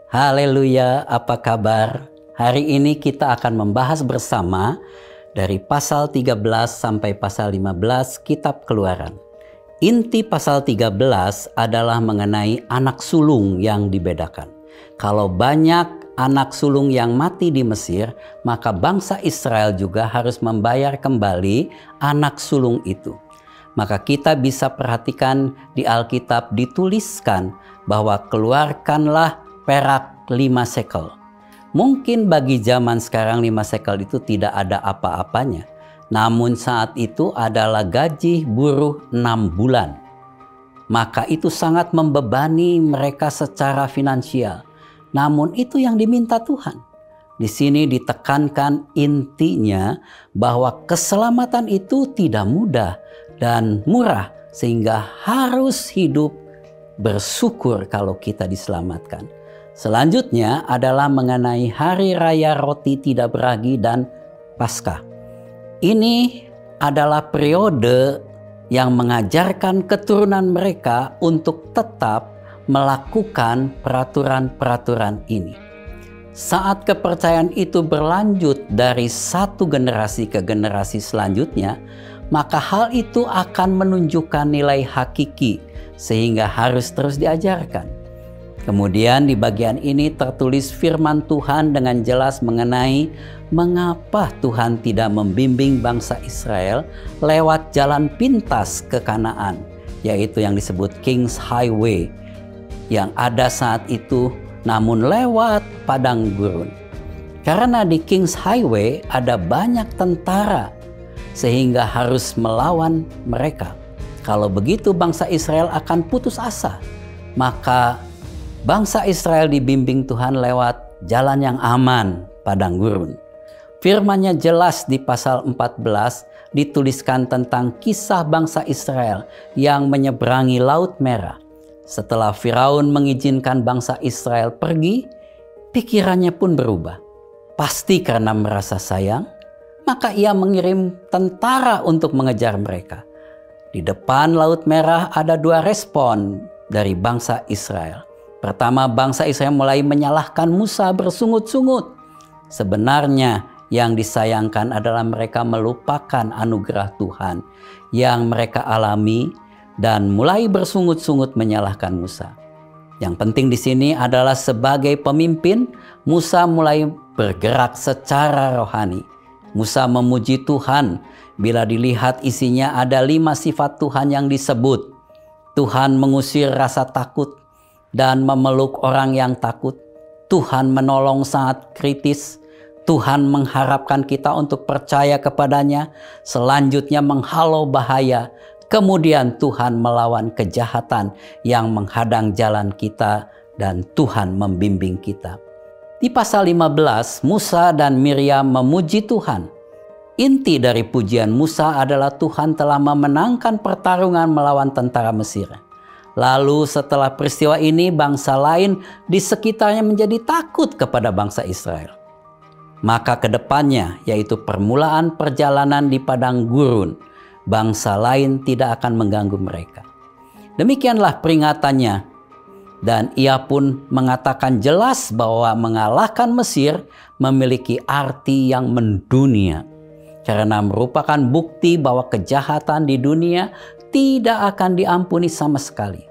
Haleluya, apa kabar? Hari ini kita akan membahas bersama dari pasal 13 sampai pasal 15 Kitab Keluaran. Inti pasal 13 adalah mengenai anak sulung yang dibedakan. Kalau banyak anak sulung yang mati di Mesir, maka bangsa Israel juga harus membayar kembali anak sulung itu. Maka kita bisa perhatikan di Alkitab dituliskan bahwa keluarkanlah perak 5 shekel. Mungkin bagi zaman sekarang 5 shekel itu tidak ada apa-apanya. Namun saat itu adalah gaji buruh 6 bulan. Maka itu sangat membebani mereka secara finansial. Namun itu yang diminta Tuhan. Di sini ditekankan intinya bahwa keselamatan itu tidak mudah dan murah. Sehingga harus hidup bersyukur kalau kita diselamatkan. Selanjutnya adalah mengenai hari raya roti tidak beragi dan Paskah. Ini adalah periode yang mengajarkan keturunan mereka untuk tetap melakukan peraturan-peraturan ini. Saat kepercayaan itu berlanjut dari satu generasi ke generasi selanjutnya, maka hal itu akan menunjukkan nilai hakiki sehingga harus terus diajarkan. Kemudian di bagian ini tertulis firman Tuhan dengan jelas mengenai mengapa Tuhan tidak membimbing bangsa Israel lewat jalan pintas ke Kanaan, yaitu yang disebut King's Highway yang ada saat itu, namun lewat padang gurun. Karena di King's Highway ada banyak tentara sehingga harus melawan mereka. Kalau begitu bangsa Israel akan putus asa. Maka bangsa Israel dibimbing Tuhan lewat jalan yang aman, padang gurun. Firman-Nya jelas di pasal 14 dituliskan tentang kisah bangsa Israel yang menyeberangi Laut Merah. Setelah Firaun mengizinkan bangsa Israel pergi, pikirannya pun berubah. Pasti karena merasa sayang, maka ia mengirim tentara untuk mengejar mereka. Di depan Laut Merah ada 2 respon dari bangsa Israel. Pertama, bangsa Israel mulai menyalahkan Musa bersungut-sungut. Sebenarnya yang disayangkan adalah mereka melupakan anugerah Tuhan yang mereka alami dan mulai bersungut-sungut menyalahkan Musa. Yang penting di sini adalah sebagai pemimpin, Musa mulai bergerak secara rohani. Musa memuji Tuhan bila dilihat isinya ada 5 sifat Tuhan yang disebut. Tuhan mengusir rasa takut dan memeluk orang yang takut. Tuhan menolong saat kritis. Tuhan mengharapkan kita untuk percaya kepadanya. Selanjutnya menghalau bahaya. Kemudian Tuhan melawan kejahatan yang menghadang jalan kita dan Tuhan membimbing kita. Di pasal 15, Musa dan Miriam memuji Tuhan. Inti dari pujian Musa adalah Tuhan telah memenangkan pertarungan melawan tentara Mesir. Lalu setelah peristiwa ini bangsa lain di sekitarnya menjadi takut kepada bangsa Israel. Maka kedepannya, yaitu permulaan perjalanan di padang gurun, bangsa lain tidak akan mengganggu mereka. Demikianlah peringatannya. Dan ia pun mengatakan jelas bahwa mengalahkan Mesir memiliki arti yang mendunia. Karena merupakan bukti bahwa kejahatan di dunia tidak akan diampuni sama sekali.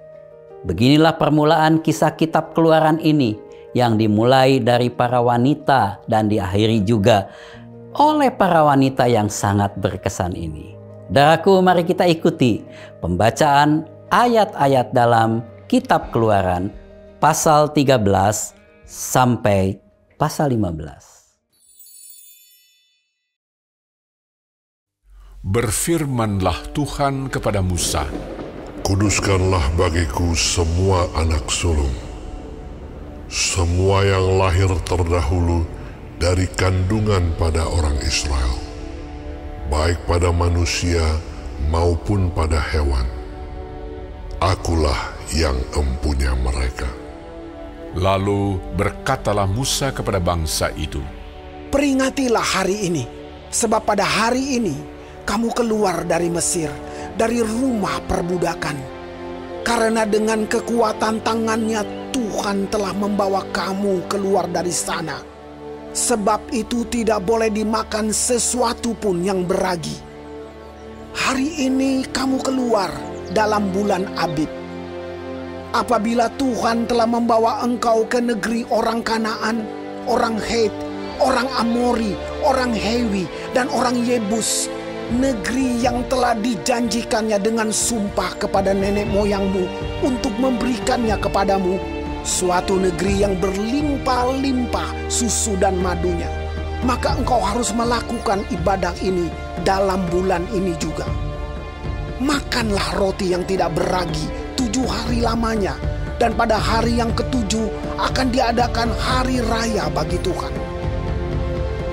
Beginilah permulaan kisah kitab Keluaran ini yang dimulai dari para wanita dan diakhiri juga oleh para wanita yang sangat berkesan ini. Saudaraku, mari kita ikuti pembacaan ayat-ayat dalam kitab Keluaran pasal 13 sampai pasal 15. Berfirmanlah Tuhan kepada Musa, Kuduskanlah bagiku semua anak sulung, semua yang lahir terdahulu dari kandungan pada orang Israel, baik pada manusia maupun pada hewan. Akulah yang empunya mereka. Lalu berkatalah Musa kepada bangsa itu, Peringatilah hari ini, sebab pada hari ini kamu keluar dari Mesir, dari rumah perbudakan. Karena dengan kekuatan tangannya Tuhan telah membawa kamu keluar dari sana. Sebab itu tidak boleh dimakan sesuatu pun yang beragi. Hari ini kamu keluar dalam bulan Abib. Apabila Tuhan telah membawa engkau ke negeri orang Kanaan, orang Het, orang Amori, orang Hewi, dan orang Yebus, negeri yang telah dijanjikannya dengan sumpah kepada nenek moyangmu untuk memberikannya kepadamu, suatu negeri yang berlimpah-limpah susu dan madunya. Maka engkau harus melakukan ibadah ini dalam bulan ini juga. Makanlah roti yang tidak beragi 7 hari lamanya, dan pada hari yang ke-7 akan diadakan hari raya bagi Tuhan.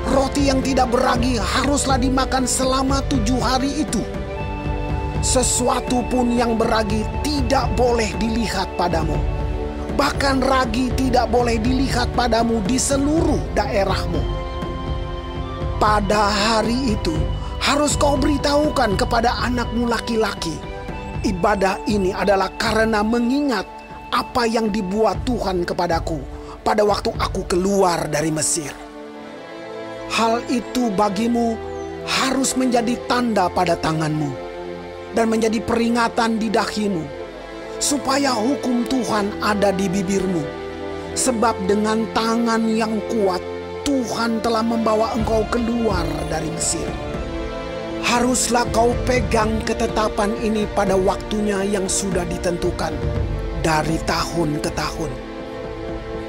Roti yang tidak beragi haruslah dimakan selama 7 hari itu. Sesuatu pun yang beragi tidak boleh dilihat padamu. Bahkan ragi tidak boleh dilihat padamu di seluruh daerahmu. Pada hari itu harus kau beritahukan kepada anakmu laki-laki. Ibadah ini adalah karena mengingat apa yang dibuat Tuhan kepadaku pada waktu aku keluar dari Mesir. Hal itu bagimu harus menjadi tanda pada tanganmu dan menjadi peringatan di dahimu, supaya hukum Tuhan ada di bibirmu. Sebab dengan tangan yang kuat Tuhan telah membawa engkau keluar dari Mesir. Haruslah kau pegang ketetapan ini pada waktunya yang sudah ditentukan dari tahun ke tahun.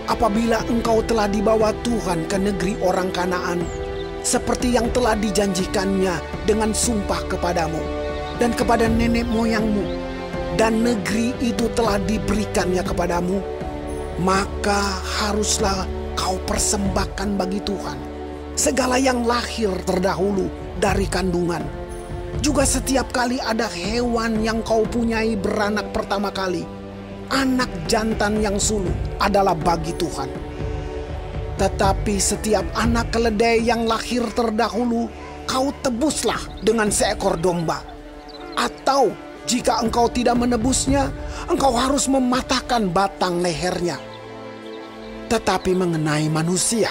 Apabila engkau telah dibawa Tuhan ke negeri orang Kanaan, seperti yang telah dijanjikannya dengan sumpah kepadamu dan kepada nenek moyangmu, dan negeri itu telah diberikannya kepadamu, maka haruslah kau persembahkan bagi Tuhan segala yang lahir terdahulu dari kandungan. Juga setiap kali ada hewan yang kau punyai beranak pertama kali, anak jantan yang sulung adalah bagi Tuhan. Tetapi setiap anak keledai yang lahir terdahulu kau tebuslah dengan seekor domba. Atau jika engkau tidak menebusnya, engkau harus mematahkan batang lehernya. Tetapi mengenai manusia,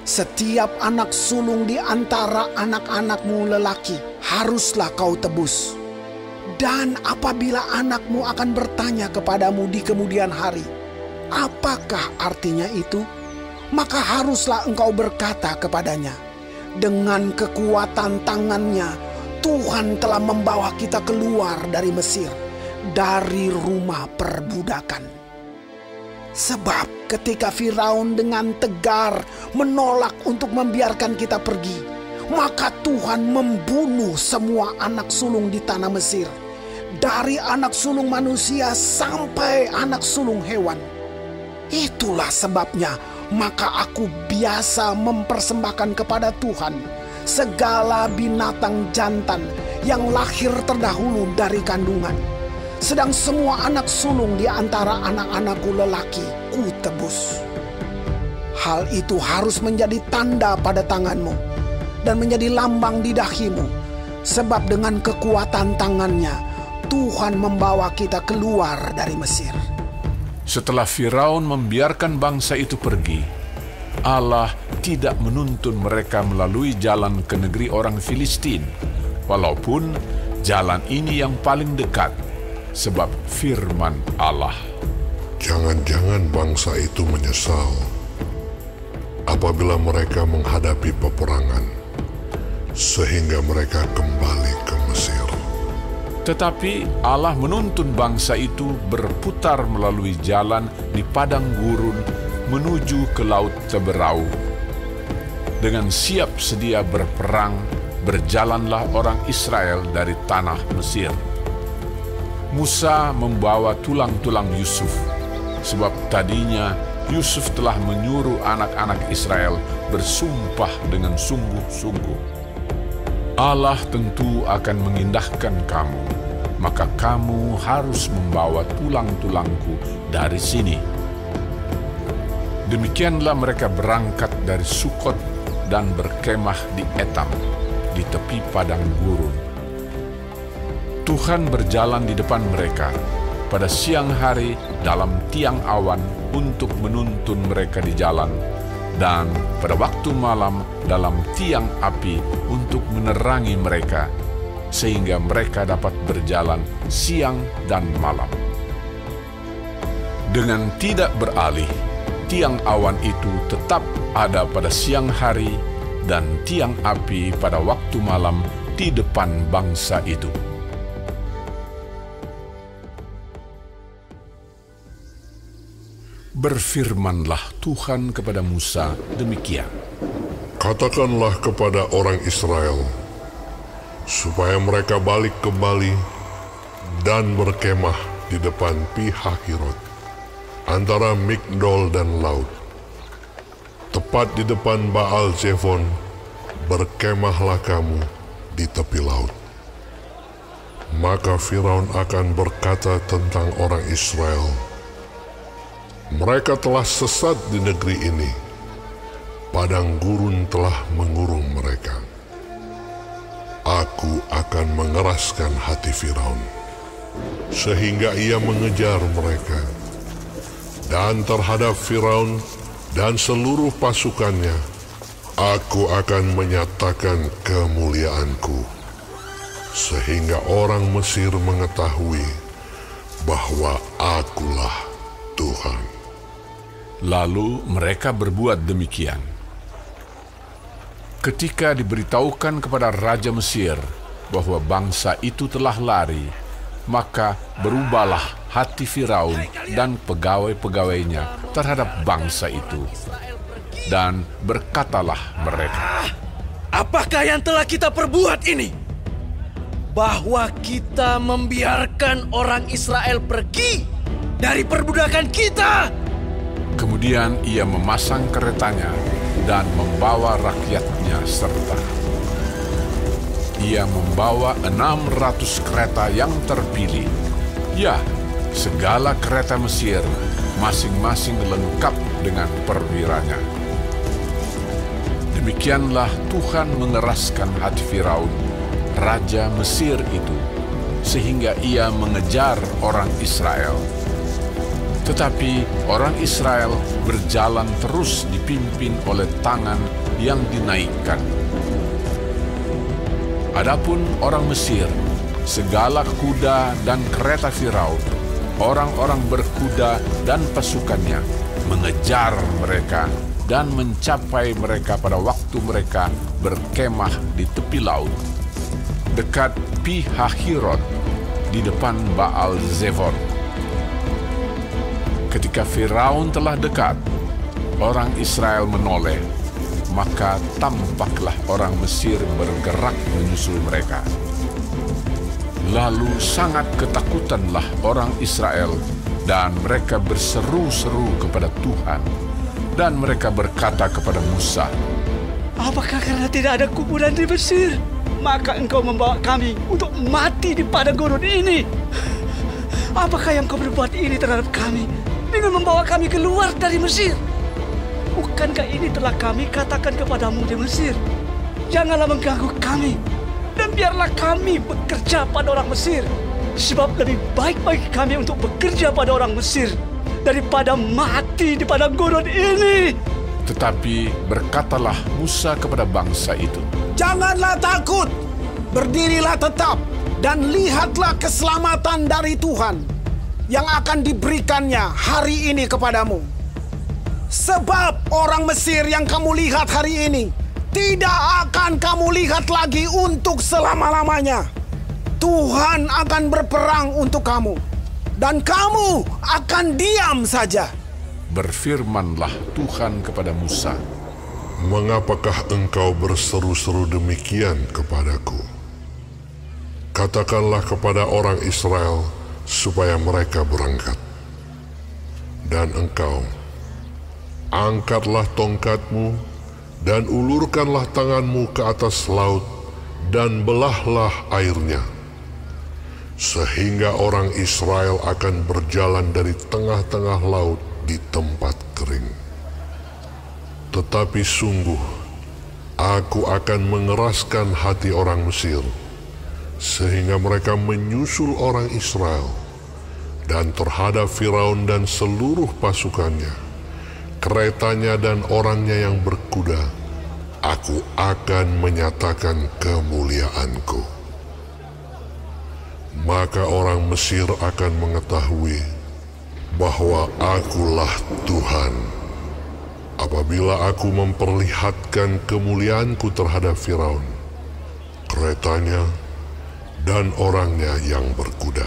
setiap anak sulung di antara anak-anakmu lelaki haruslah kau tebus. Dan apabila anakmu akan bertanya kepadamu di kemudian hari, apakah artinya itu? Maka haruslah engkau berkata kepadanya, dengan kekuatan tangannya Tuhan telah membawa kita keluar dari Mesir, dari rumah perbudakan. Sebab ketika Firaun dengan tegar menolak untuk membiarkan kita pergi, maka Tuhan membunuh semua anak sulung di tanah Mesir, dari anak sulung manusia sampai anak sulung hewan. Itulah sebabnya maka aku biasa mempersembahkan kepada Tuhan segala binatang jantan yang lahir terdahulu dari kandungan. Sedang semua anak sulung di antara anak-anakku lelaki ku tebus. Hal itu harus menjadi tanda pada tanganmu dan menjadi lambang di dahimu. Sebab dengan kekuatan tangannya Tuhan membawa kita keluar dari Mesir. Setelah Firaun membiarkan bangsa itu pergi, Allah tidak menuntun mereka melalui jalan ke negeri orang Filistin, walaupun jalan ini yang paling dekat, sebab firman Allah, Jangan-jangan bangsa itu menyesal apabila mereka menghadapi peperangan, sehingga mereka kembali ke Mesir. Tetapi Allah menuntun bangsa itu berputar melalui jalan di padang gurun menuju ke Laut Teberau. Dengan siap sedia berperang, berjalanlah orang Israel dari tanah Mesir. Musa membawa tulang-tulang Yusuf, sebab tadinya Yusuf telah menyuruh anak-anak Israel bersumpah dengan sungguh-sungguh. Allah tentu akan mengindahkan kamu, maka kamu harus membawa tulang-tulangku dari sini. Demikianlah mereka berangkat dari Sukot dan berkemah di Etam, di tepi padang gurun. Tuhan berjalan di depan mereka, pada siang hari dalam tiang awan untuk menuntun mereka di jalan, dan pada waktu malam dalam tiang api untuk menerangi mereka, sehingga mereka dapat berjalan siang dan malam. Dengan tidak beralih, tiang awan itu tetap ada pada siang hari dan tiang api pada waktu malam di depan bangsa itu. Berfirmanlah Tuhan kepada Musa demikian. Katakanlah kepada orang Israel, supaya mereka balik kembali dan berkemah di depan Pi-hahirot, antara Migdol dan laut. Tepat di depan Baal Zefon, berkemahlah kamu di tepi laut. Maka Firaun akan berkata tentang orang Israel, mereka telah sesat di negeri ini, padang gurun telah mengurung mereka. Aku akan mengeraskan hati Firaun, sehingga ia mengejar mereka. Dan terhadap Firaun dan seluruh pasukannya, aku akan menyatakan kemuliaanku, sehingga orang Mesir mengetahui bahwa akulah Tuhan. Lalu mereka berbuat demikian. Ketika diberitahukan kepada Raja Mesir bahwa bangsa itu telah lari, maka berubahlah hati Firaun dan pegawai-pegawainya terhadap bangsa itu. Dan berkatalah mereka, apakah yang telah kita perbuat ini? Bahwa kita membiarkan orang Israel pergi dari perbudakan kita. Kemudian ia memasang keretanya dan membawa rakyatnya serta. Ia membawa 600 kereta yang terpilih. Ya, segala kereta Mesir, masing-masing lengkap dengan perwiranya. Demikianlah Tuhan mengeraskan hati Firaun, Raja Mesir itu, sehingga ia mengejar orang Israel. Tetapi orang Israel berjalan terus dipimpin oleh tangan yang dinaikkan. Adapun orang Mesir, segala kuda dan kereta Firaun, orang-orang berkuda dan pasukannya mengejar mereka dan mencapai mereka pada waktu mereka berkemah di tepi laut, dekat Pi-hahirot di depan Baal Zefon. Ketika Firaun telah dekat, orang Israel menoleh, maka tampaklah orang Mesir bergerak menyusul mereka. Lalu sangat ketakutanlah orang Israel, dan mereka berseru-seru kepada Tuhan. Dan mereka berkata kepada Musa, apakah karena tidak ada kuburan di Mesir, maka engkau membawa kami untuk mati di padang gurun ini? Apakah yang kau berbuat ini terhadap kami dengan membawa kami keluar dari Mesir? Bukankah ini telah kami katakan kepadamu di Mesir? Janganlah mengganggu kami, dan biarlah kami bekerja pada orang Mesir. Sebab lebih baik bagi kami untuk bekerja pada orang Mesir daripada mati di padang gurun ini. Tetapi berkatalah Musa kepada bangsa itu, Janganlah takut, berdirilah tetap, dan lihatlah keselamatan dari Tuhan yang akan diberikannya hari ini kepadamu. Sebab orang Mesir yang kamu lihat hari ini tidak akan kamu lihat lagi untuk selama-lamanya. Tuhan akan berperang untuk kamu, dan kamu akan diam saja. berfirmanlah Tuhan kepada Musa, Mengapakah engkau berseru-seru demikian kepadaku? Katakanlah kepada orang Israel supaya mereka berangkat. Dan engkau, angkatlah tongkatmu dan ulurkanlah tanganmu ke atas laut dan belahlah airnya, sehingga orang Israel akan berjalan dari tengah-tengah laut di tempat kering. Tetapi sungguh, aku akan mengeraskan hati orang Mesir, sehingga mereka menyusul orang Israel, dan terhadap Firaun dan seluruh pasukannya, keretanya dan orangnya yang berkuda, aku akan menyatakan kemuliaanku. Maka orang Mesir akan mengetahui bahwa akulah Tuhan, apabila aku memperlihatkan kemuliaanku terhadap Firaun, keretanya, dan orangnya yang berkuda.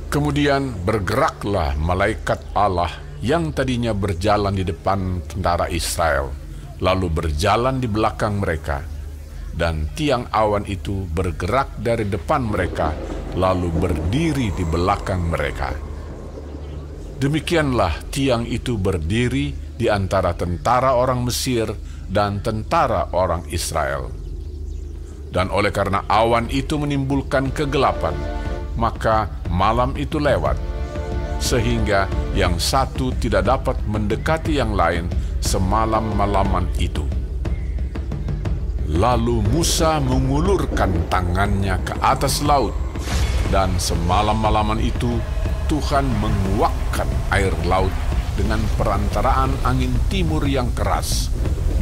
Kemudian bergeraklah malaikat Allah yang tadinya berjalan di depan tentara Israel, lalu berjalan di belakang mereka, dan tiang awan itu bergerak dari depan mereka, lalu berdiri di belakang mereka. Demikianlah tiang itu berdiri di antara tentara orang Mesir dan tentara orang Israel. Dan oleh karena awan itu menimbulkan kegelapan, maka malam itu lewat, sehingga yang satu tidak dapat mendekati yang lain semalam-malaman itu. Lalu Musa mengulurkan tangannya ke atas laut, dan semalam-malaman itu Tuhan menguakkan air laut dengan perantaraan angin timur yang keras,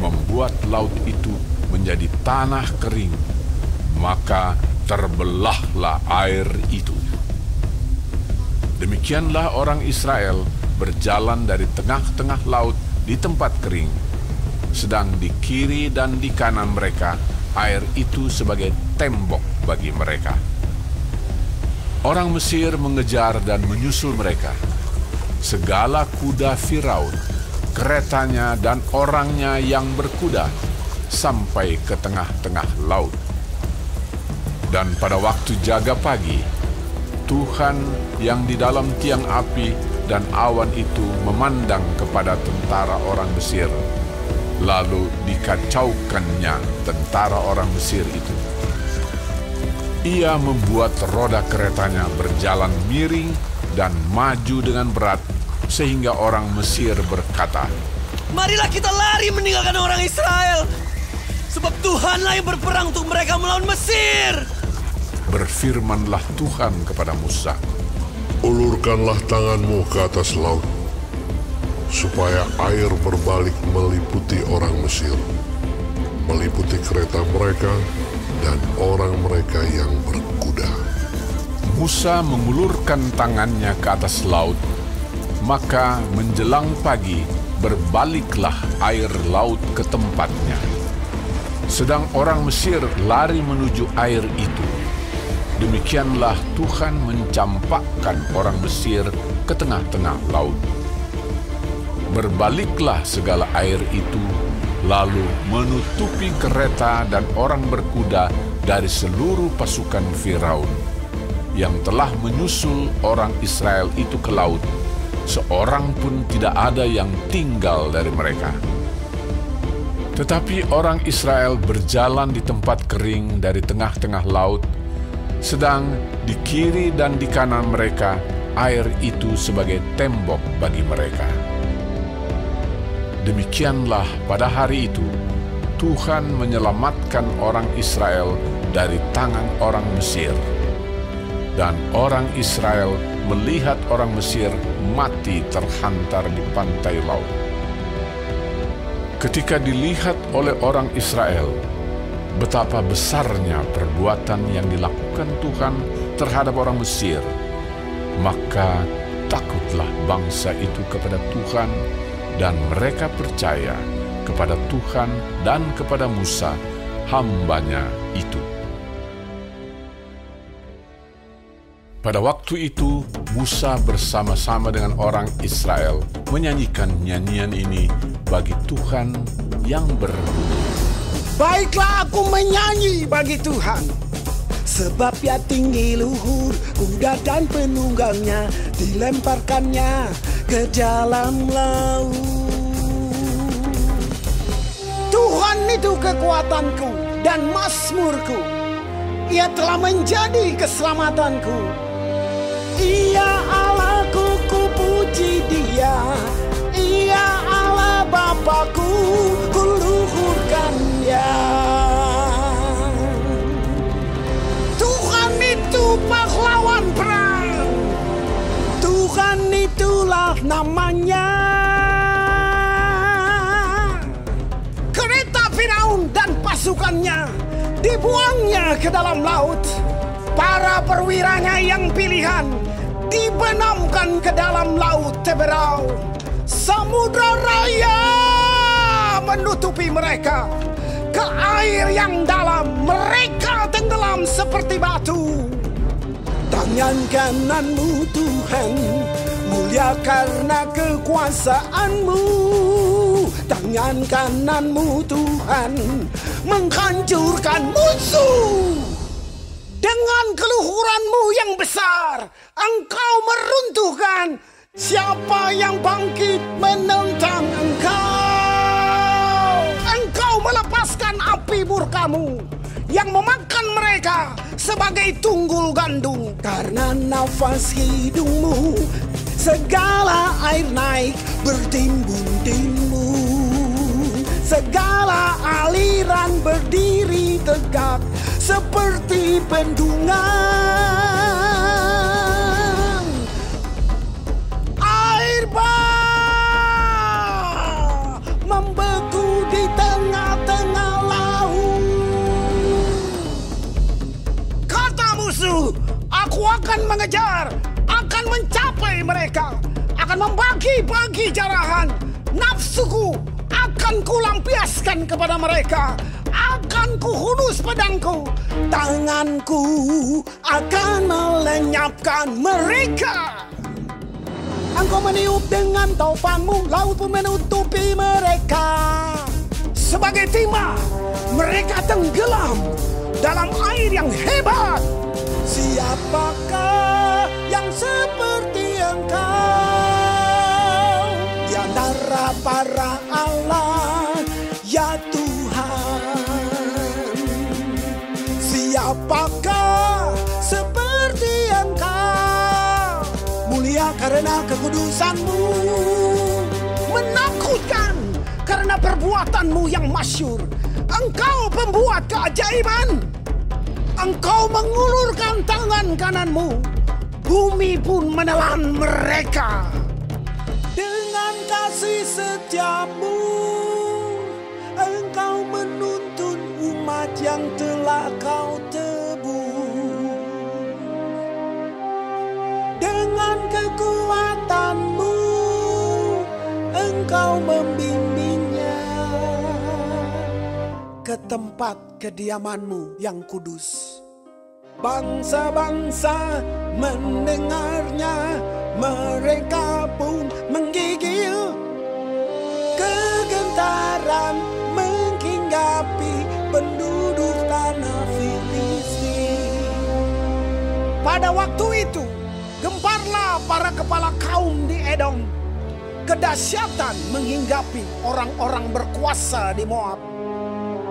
membuat laut itu menjadi tanah kering, maka terbelahlah air itu. Demikianlah orang Israel berjalan dari tengah-tengah laut di tempat kering, sedang di kiri dan di kanan mereka air itu sebagai tembok bagi mereka. Orang Mesir mengejar dan menyusul mereka. Segala kuda Firaun, keretanya dan orangnya yang berkuda, sampai ke tengah-tengah laut. Dan pada waktu jaga pagi, Tuhan yang di dalam tiang api dan awan itu memandang kepada tentara orang Mesir, lalu dikacaukannya tentara orang Mesir itu. Ia membuat roda keretanya berjalan miring dan maju dengan berat, sehingga orang Mesir berkata, "Marilah kita lari meninggalkan orang Israel, sebab Tuhanlah yang berperang untuk mereka melawan Mesir." Berfirmanlah Tuhan kepada Musa, ulurkanlah tanganmu ke atas laut, supaya air berbalik meliputi orang Mesir, meliputi kereta mereka dan orang mereka yang berkuda. Musa mengulurkan tangannya ke atas laut, maka menjelang pagi berbaliklah air laut ke tempatnya. Sedang orang Mesir lari menuju air itu. Demikianlah Tuhan mencampakkan orang Mesir ke tengah-tengah laut. Berbaliklah segala air itu, lalu menutupi kereta dan orang berkuda dari seluruh pasukan Firaun, yang telah menyusul orang Israel itu ke laut. Seorang pun tidak ada yang tinggal dari mereka. Tetapi orang Israel berjalan di tempat kering dari tengah-tengah laut, sedang di kiri dan di kanan mereka air itu sebagai tembok bagi mereka. Demikianlah pada hari itu Tuhan menyelamatkan orang Israel dari tangan orang Mesir. Dan orang Israel melihat orang Mesir mati terhantar di pantai laut. Ketika dilihat oleh orang Israel betapa besarnya perbuatan yang dilakukan Tuhan terhadap orang Mesir, maka takutlah bangsa itu kepada Tuhan, dan mereka percaya kepada Tuhan dan kepada Musa, hamba-Nya itu. Pada waktu itu, Musa bersama-sama dengan orang Israel menyanyikan nyanyian ini bagi Tuhan yang berbunyi, Baiklah aku menyanyi bagi Tuhan, sebab Ia tinggi luhur, kuda dan penunggangnya dilemparkannya ke dalam laut. Tuhan itu kekuatanku dan mazmurku, Ia telah menjadi keselamatanku. Ia Allahku, ku puji Dia, Ia Allah Bapakku, ku luhurkan Dia. Tuhan itu pahlawan perang, itulah namanya. Kereta Firaun dan pasukannya dibuangnya ke dalam laut. Para perwiranya yang pilihan dibenamkan ke dalam laut Teberau. Samudra Raya menutupi mereka. Ke air yang dalam mereka tenggelam seperti batu. Tangan kananmu Tuhan mulia karena kekuasaanmu. Tangan kananmu Tuhan menghancurkan musuh. Dengan keluhuranmu yang besar, engkau meruntuhkan siapa yang bangkit menentang engkau. Engkau melepaskan api murkamu yang memakan mereka sebagai tunggul gandum. Karena nafas hidungmu, segala air naik bertimbun-timbun. Segala aliran berdiri tegak seperti bendungan. Air bah membeku di tengah-tengah laut. Kata musuh, aku akan mengejar, akan mencapai mereka, akan membagi-bagi jarahan. Nafsuku akan kulampiaskan kepada mereka, akan kuhunus pedangku, tanganku akan melenyapkan mereka. Engkau meniup dengan taupanmu, laut pun menutupi mereka. Sebagai timah, mereka tenggelam dalam air yang hebat. Siapakah yang seperti engkau di antara para Allah, ya Tuhan? Siapakah seperti engkau, mulia karena kekudusanmu, menakutkan karena perbuatanmu yang masyhur. Engkau pembuat keajaiban, engkau mengulurkan tangan kananmu, bumi pun menelan mereka. Dengan kasih setiamu, engkau menuntun umat yang telah kau tebus. Dengan kekuatanmu, engkau membimbingnya ke tempat kediamanmu yang kudus. Bangsa-bangsa mendengarnya, mereka pun menggigil. Kegentaran menghinggapi penduduk tanah Filistin. Pada waktu itu, gemparlah para kepala kaum di Edom. Kedahsyatan menghinggapi orang-orang berkuasa di Moab.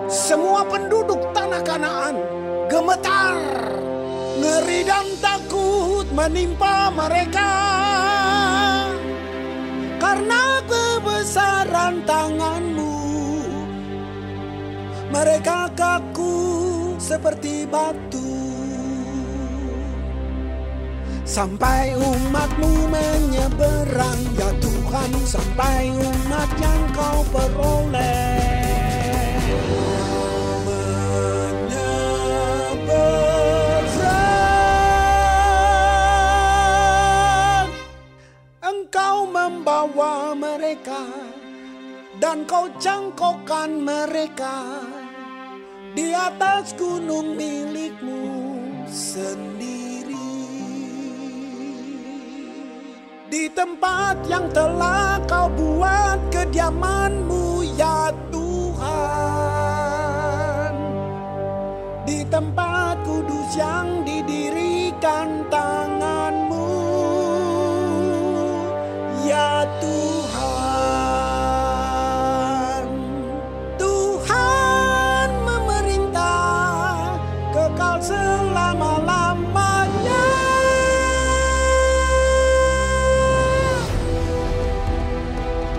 Semua penduduk tanah Kanaan gemetar. Ngeri dan takut menimpa mereka karena kebesaran tanganmu. Mereka kaku seperti batu. Sampai umatmu menyeberang, ya Tuhan, sampai umat yang kau peroleh. Menyeberang, engkau membawa mereka dan kau jangkaukan mereka di atas gunung milikmu sendiri. Di tempat yang telah kau buat kediamanmu, ya Tuhan. Di tempat kudus yang didirikan tanganmu, ya Tuhan. Tuhan memerintah kekal selama-lamanya.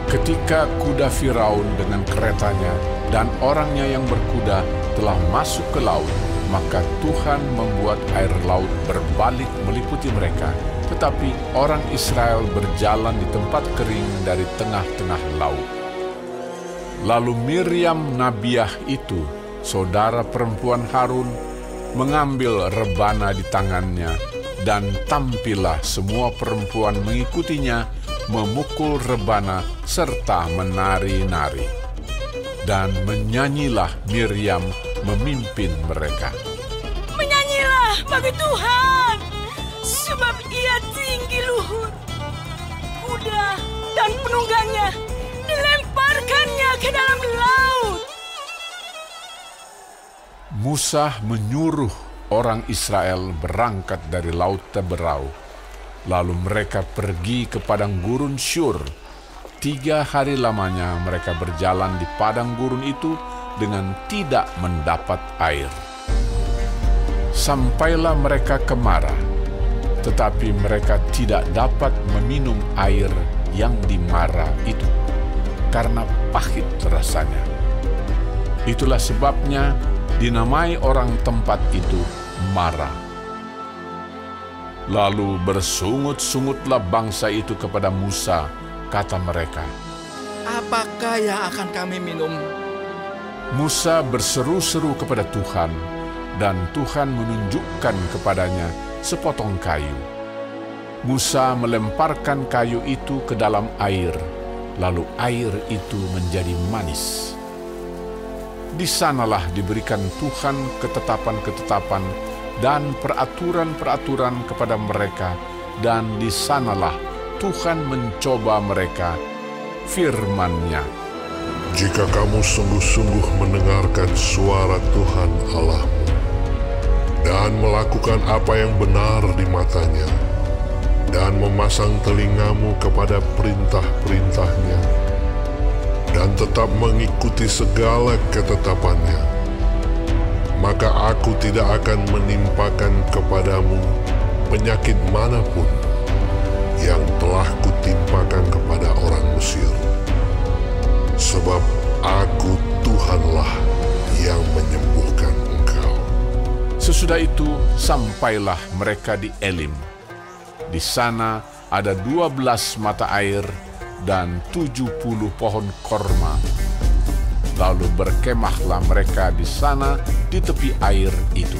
Ketika kuda Firaun dengan keretanya dan orangnya yang berkuda telah masuk ke laut, Maka Tuhan membuat air laut berbalik meliputi mereka, tetapi orang Israel berjalan di tempat kering dari tengah-tengah laut. Lalu Miriam Nabiah itu, saudara perempuan Harun, mengambil rebana di tangannya, dan tampillah semua perempuan mengikutinya memukul rebana serta menari-nari. Dan menyanyilah Miriam memimpin mereka. Menyanyilah bagi Tuhan, sebab Ia tinggi luhur. Kuda dan penunggangnya dilemparkannya ke dalam laut. Musa menyuruh orang Israel berangkat dari Laut Teberau. Lalu mereka pergi ke padang gurun Syur. 3 hari lamanya mereka berjalan di padang gurun itu dengan tidak mendapat air. Sampailah mereka ke Mara, tetapi mereka tidak dapat meminum air yang di Mara itu, karena pahit rasanya. Itulah sebabnya dinamai orang tempat itu Mara. Lalu bersungut-sungutlah bangsa itu kepada Musa, kata mereka, Apakah yang akan kami minum? Musa berseru-seru kepada Tuhan, dan Tuhan menunjukkan kepadanya sepotong kayu. Musa melemparkan kayu itu ke dalam air, lalu air itu menjadi manis. Di sanalah diberikan Tuhan ketetapan-ketetapan dan peraturan-peraturan kepada mereka, dan di sanalah Tuhan mencoba mereka, firman-Nya. Jika kamu sungguh-sungguh mendengarkan suara Tuhan Allahmu dan melakukan apa yang benar di matanya dan memasang telingamu kepada perintah-perintahnya dan tetap mengikuti segala ketetapannya, maka aku tidak akan menimpakan kepadamu penyakit manapun yang telah kutimpakan kepada orang Mesir. Sebab aku Tuhanlah yang menyembuhkan engkau. Sesudah itu sampailah mereka di Elim. Di sana ada 12 mata air dan 70 pohon korma. Lalu berkemahlah mereka di sana di tepi air itu.